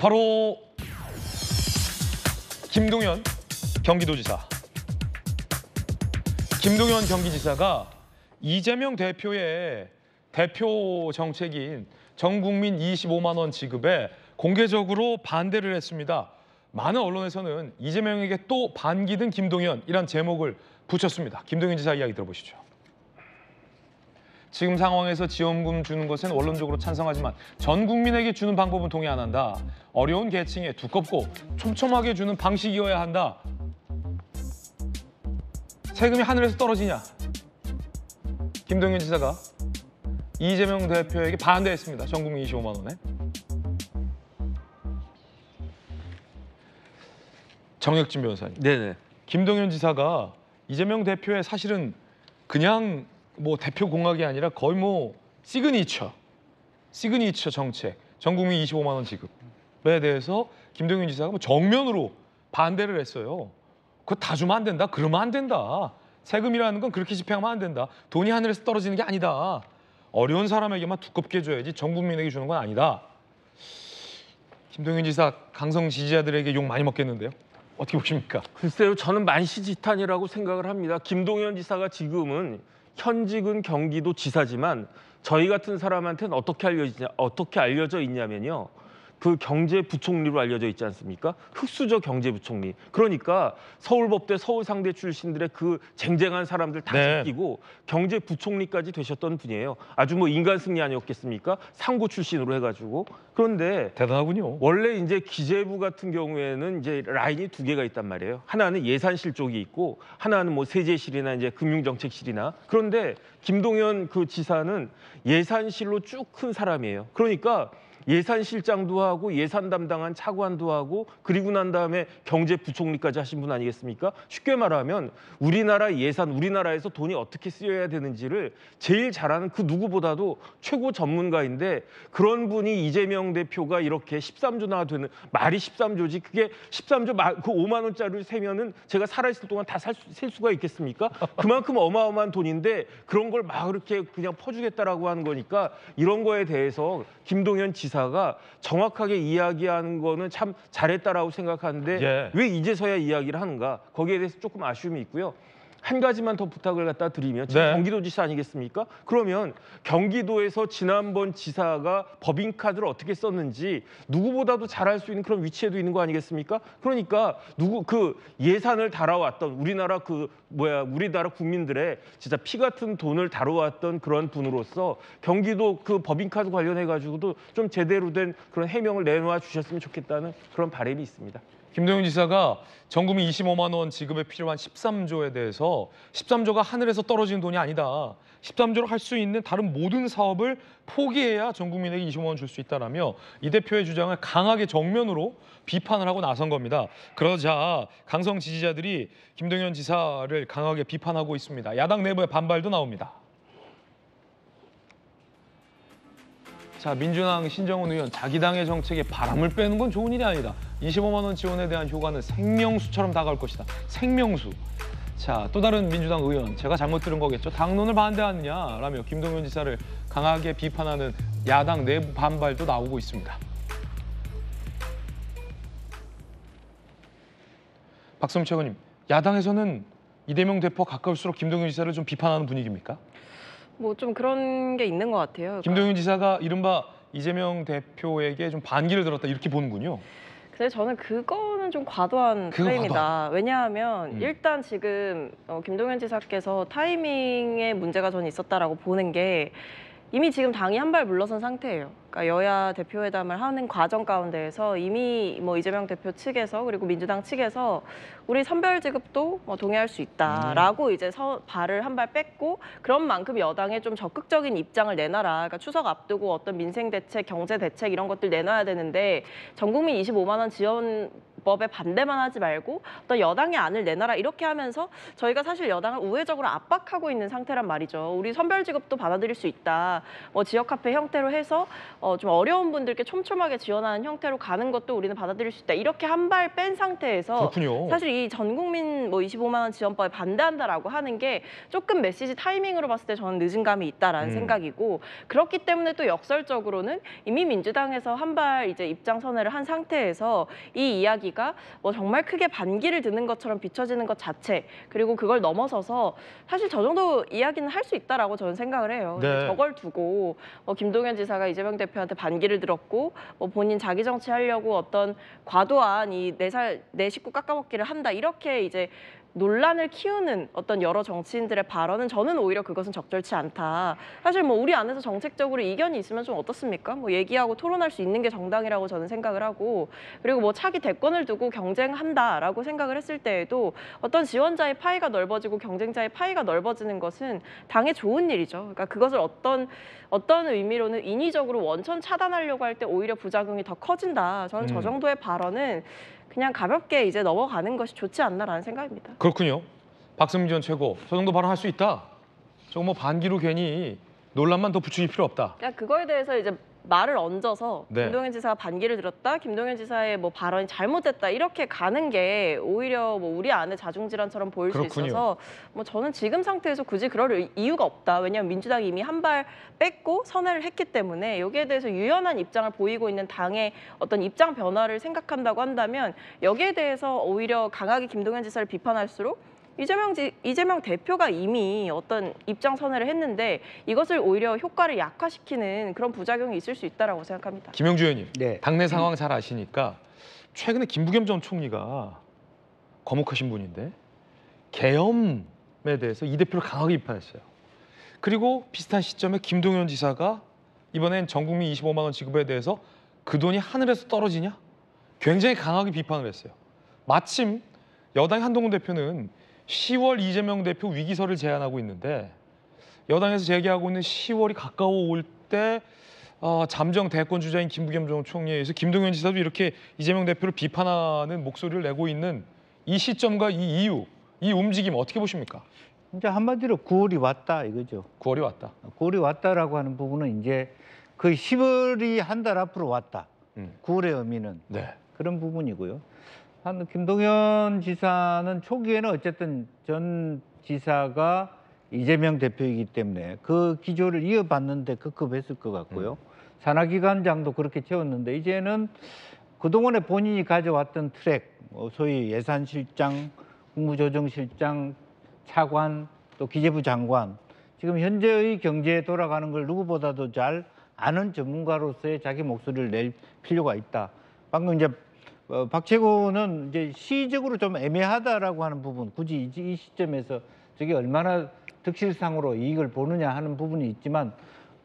바로 김동연 경기도지사. 김동연 경기지사가 이재명 대표의 대표 정책인 전국민 25만 원 지급에 공개적으로 반대를 했습니다. 많은 언론에서는 이재명에게 또 반기든 김동연이란 제목을 붙였습니다. 김동연 지사 이야기 들어보시죠. 지금 상황에서 지원금 주는 것은 원론적으로 찬성하지만 전 국민에게 주는 방법은 동의 안 한다. 어려운 계층에 두껍고 촘촘하게 주는 방식이어야 한다. 세금이 하늘에서 떨어지냐? 김동연 지사가 이재명 대표에게 반대했습니다. 전 국민 25만 원에. 정혁진 변호사님. 네네. 김동연 지사가 이재명 대표의 사실은 그냥 뭐 대표 공약이 아니라 거의 뭐 시그니처 정책, 전 국민 25만 원 지급에 대해서 김동연 지사가 뭐 정면으로 반대를 했어요. 그거 다 주면 안 된다. 그러면 안 된다. 세금이라는 건 그렇게 집행하면 안 된다. 돈이 하늘에서 떨어지는 게 아니다. 어려운 사람에게만 두껍게 줘야지 전 국민에게 주는 건 아니다. 김동연 지사 강성 지지자들에게 욕 많이 먹겠는데요. 어떻게 보십니까? 글쎄요, 저는 만시지탄이라고 생각을 합니다. 김동연 지사가 지금은 현직은 경기도 지사지만 저희 같은 사람한테는 어떻게 알려져 있냐면요. 그 경제부총리로 알려져 있지 않습니까? 흑수저 경제부총리. 그러니까 서울법대 서울상대 출신들의 그 쟁쟁한 사람들 다 제끼고 경제부총리까지 되셨던 분이에요. 아주 뭐 인간 승리 아니었겠습니까? 상고 출신으로 해가지고. 그런데 대단하군요. 원래 이제 기재부 같은 경우에는 이제 라인이 두 개가 있단 말이에요. 하나는 예산실 쪽이 있고 하나는 뭐 세제실이나 이제 금융정책실이나. 그런데 김동연 그 지사는 예산실로 쭉 큰 사람이에요. 그러니까 예산실장도 하고 예산 담당한 차관도 하고 그리고 난 다음에 경제부총리까지 하신 분 아니겠습니까? 쉽게 말하면 우리나라 예산, 우리나라에서 돈이 어떻게 쓰여야 되는지를 제일 잘하는 그 누구보다도 최고 전문가인데 그런 분이 이재명 대표가 이렇게 13조나 되는 말이 13조지 그게 13조 그 5만 원짜리를 세면은 제가 살아있을 동안 다 셀 수가 있겠습니까? 그만큼 어마어마한 돈인데 그런 걸 막 이렇게 그냥 퍼주겠다라고 하는 거니까 이런 거에 대해서 김동연 지사가 정확하게 이야기하는 거는 참 잘했다라고 생각하는데 왜 이제서야 이야기를 하는가? 거기에 대해서 조금 아쉬움이 있고요. 한 가지만 더 부탁을 갖다 드리면 지금 경기도지사 아니겠습니까? 그러면 경기도에서 지난번 지사가 법인카드를 어떻게 썼는지 누구보다도 잘할 수 있는 그런 위치에도 있는 거 아니겠습니까? 그러니까 그 예산을 다뤄왔던 우리나라 우리나라 국민들의 진짜 피 같은 돈을 다뤄왔던 그런 분으로서 경기도 그 법인카드 관련해 가지고도 좀 제대로 된 그런 해명을 내놓아 주셨으면 좋겠다는 그런 바람이 있습니다. 김동연 지사가 전 국민 25만 원 지급에 필요한 13조에 대해서 13조가 하늘에서 떨어지는 돈이 아니다. 13조로 할 수 있는 다른 모든 사업을 포기해야 전 국민에게 25만 원 줄 수 있다라며 이 대표의 주장을 강하게 정면으로 비판을 하고 나선 겁니다. 그러자 강성 지지자들이 김동연 지사를 강하게 비판하고 있습니다. 야당 내부의 반발도 나옵니다. 자, 민주당 신정훈 의원, 자기 당의 정책에 바람을 빼는 건 좋은 일이 아니다. 25만 원 지원에 대한 효과는 생명수처럼 다가올 것이다. 생명수. 자, 또 다른 민주당 의원, 제가 잘못 들은 거겠죠. 당론을 반대하느냐라며 김동연 지사를 강하게 비판하는 야당 내부 반발도 나오고 있습니다. 박성민 최고님, 야당에서는 이재명 대표 가까울수록 김동연 지사를 좀 비판하는 분위기입니까? 뭐 좀 그런 게 있는 것 같아요. 김동연 지사가 이른바 이재명 대표에게 좀 반기를 들었다 이렇게 보는군요. 근데 저는 그거는 좀 과도한 프레임이다. 왜냐하면 일단 지금 김동연 지사께서 타이밍에 문제가 저는 있었다라고 보는 게 이미 지금 당이 한 발 물러선 상태예요. 그러니까 여야 대표회담을 하는 과정 가운데에서 이미 뭐 이재명 대표 측에서 그리고 민주당 측에서 우리 선별 지급도 뭐 동의할 수 있다라고 이제 발을 한 발 뺐고 그런 만큼 여당에 좀 적극적인 입장을 내놔라. 그러니까 추석 앞두고 어떤 민생 대책, 경제 대책 이런 것들 내놔야 되는데 전 국민 25만 원 지원 입법에 반대만 하지 말고 어떤 여당의 안을 내놔라 이렇게 하면서 저희가 사실 여당을 우회적으로 압박하고 있는 상태란 말이죠. 우리 선별지급도 받아들일 수 있다. 뭐 지역화폐 형태로 해서 좀 어려운 분들께 촘촘하게 지원하는 형태로 가는 것도 우리는 받아들일 수 있다. 이렇게 한 발 뺀 상태에서 그렇군요. 사실 이 전국민 뭐 25만 원 지원법에 반대한다라고 하는 게 조금 메시지 타이밍으로 봤을 때 저는 늦은 감이 있다라는 생각이고 그렇기 때문에 또 역설적으로는 이미 민주당에서 한 발 이제 입장 선회를 한 상태에서 이 이야기가 뭐 정말 크게 반기를 드는 것처럼 비춰지는 것 자체 그리고 그걸 넘어서서 사실 저 정도 이야기는 할 수 있다라고 저는 생각을 해요. 네. 저걸 두고 김동연 지사가 이재명 대표한테 반기를 들었고 뭐 본인 자기 정치하려고 어떤 과도한 이 내 식구 깎아먹기를 한다 이렇게 이제 논란을 키우는 어떤 여러 정치인들의 발언은 저는 오히려 그것은 적절치 않다. 사실 뭐 우리 안에서 정책적으로 이견이 있으면 좀 어떻습니까? 뭐 얘기하고 토론할 수 있는 게 정당이라고 저는 생각을 하고 그리고 뭐 차기 대권을 두고 경쟁한다라고 생각을 했을 때에도 어떤 지원자의 파이가 넓어지고 경쟁자의 파이가 넓어지는 것은 당에 좋은 일이죠. 그러니까 그것을 어떤 의미로는 인위적으로 원천 차단하려고 할 때 오히려 부작용이 더 커진다. 저는 저 정도의 발언은 그냥 가볍게 이제 넘어가는 것이 좋지 않나라는 생각입니다. 그렇군요. 박성민 전 최고, 저 정도 발언할 수 있다. 저거 뭐 반기로 괜히 논란만 더 부추길 필요 없다. 그러니까 그거에 대해서 이제 말을 얹어서 네. 김동연 지사가 반기를 들었다, 김동연 지사의 뭐 발언이 잘못됐다 이렇게 가는 게 오히려 뭐 우리 안에 자중질환처럼 보일 그렇군요. 수 있어서 뭐 저는 지금 상태에서 굳이 그럴 이유가 없다. 왜냐하면 민주당이 이미 한 발 뺐고 선회를 했기 때문에 여기에 대해서 유연한 입장을 보이고 있는 당의 어떤 입장 변화를 생각한다고 한다면 여기에 대해서 오히려 강하게 김동연 지사를 비판할수록 이재명 대표가 이미 어떤 입장 선회를 했는데 이것을 오히려 효과를 약화시키는 그런 부작용이 있을 수 있다라고 생각합니다. 김영주 의원님, 네. 당내 상황 잘 아시니까 최근에 김부겸 전 총리가 거목하신 분인데 계엄에 대해서 이 대표를 강하게 비판했어요. 그리고 비슷한 시점에 김동연 지사가 이번엔 전국민 25만 원 지급에 대해서 그 돈이 하늘에서 떨어지냐? 굉장히 강하게 비판을 했어요. 마침 여당의 한동훈 대표는 10월 이재명 대표 위기설을 제안하고 있는데 여당에서 제기하고 있는 10월이 가까워 올 때 잠정 대권 주자인 김부겸 전 총리에 의해서 김동연 지사도 이렇게 이재명 대표를 비판하는 목소리를 내고 있는 이 시점과 이 이유, 이 움직임 어떻게 보십니까? 이제 한마디로 9월이 왔다 이거죠. 9월이 왔다. 9월이 왔다라고 하는 부분은 이제 거의 10월이 한 달 앞으로 왔다. 9월의 의미는 네. 그런 부분이고요. 한 김동연 지사는 초기에는 어쨌든 전 지사가 이재명 대표이기 때문에 그 기조를 이어받는데 급급했을 것 같고요. 산하기관장도 그렇게 채웠는데 이제는 그동안에 본인이 가져왔던 트랙, 소위 예산실장, 국무조정실장, 차관, 또 기재부 장관, 지금 현재의 경제에 돌아가는 걸 누구보다도 잘 아는 전문가로서의 자기 목소리를 낼 필요가 있다. 방금 이제 박채고는 이제 시적으로 좀 애매하다라고 하는 부분, 굳이 이 시점에서 저게 얼마나 득실상으로 이익을 보느냐 하는 부분이 있지만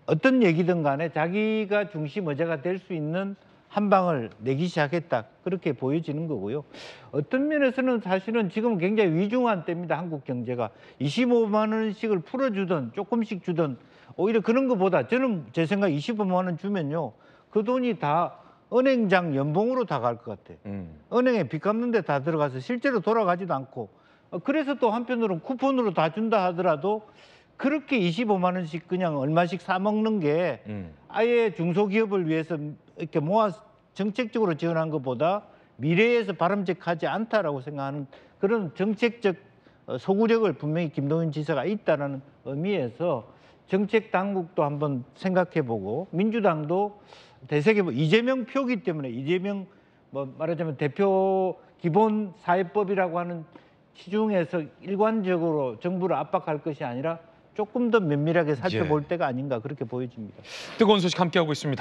어떤 얘기든 간에 자기가 중심 의자가 될 수 있는 한 방을 내기 시작했다. 그렇게 보여지는 거고요. 어떤 면에서는 사실은 지금 굉장히 위중한 때입니다. 한국 경제가. 25만 원씩을 풀어주든 조금씩 주든 오히려 그런 것보다 저는 제 생각 25만 원 주면요. 그 돈이 다 은행장 연봉으로 다 갈 것 같아요. 은행에 빚 갚는 데 다 들어가서 실제로 돌아가지도 않고 그래서 또 한편으로는 쿠폰으로 다 준다 하더라도 그렇게 25만 원씩 그냥 얼마씩 사 먹는 게 아예 중소기업을 위해서 이렇게 모아 정책적으로 지원한 것보다 미래에서 바람직하지 않다라고 생각하는 그런 정책적 소구력을 분명히 김동연 지사가 있다는 의미에서 정책 당국도 한번 생각해보고 민주당도 대세계 이재명 표기 때문에 이재명 뭐 말하자면 대표 기본 사회법이라고 하는 시중에서 일관적으로 정부를 압박할 것이 아니라 조금 더 면밀하게 살펴볼 때가 아닌가 그렇게 보여집니다. 뜨거운 소식 함께하고 있습니다.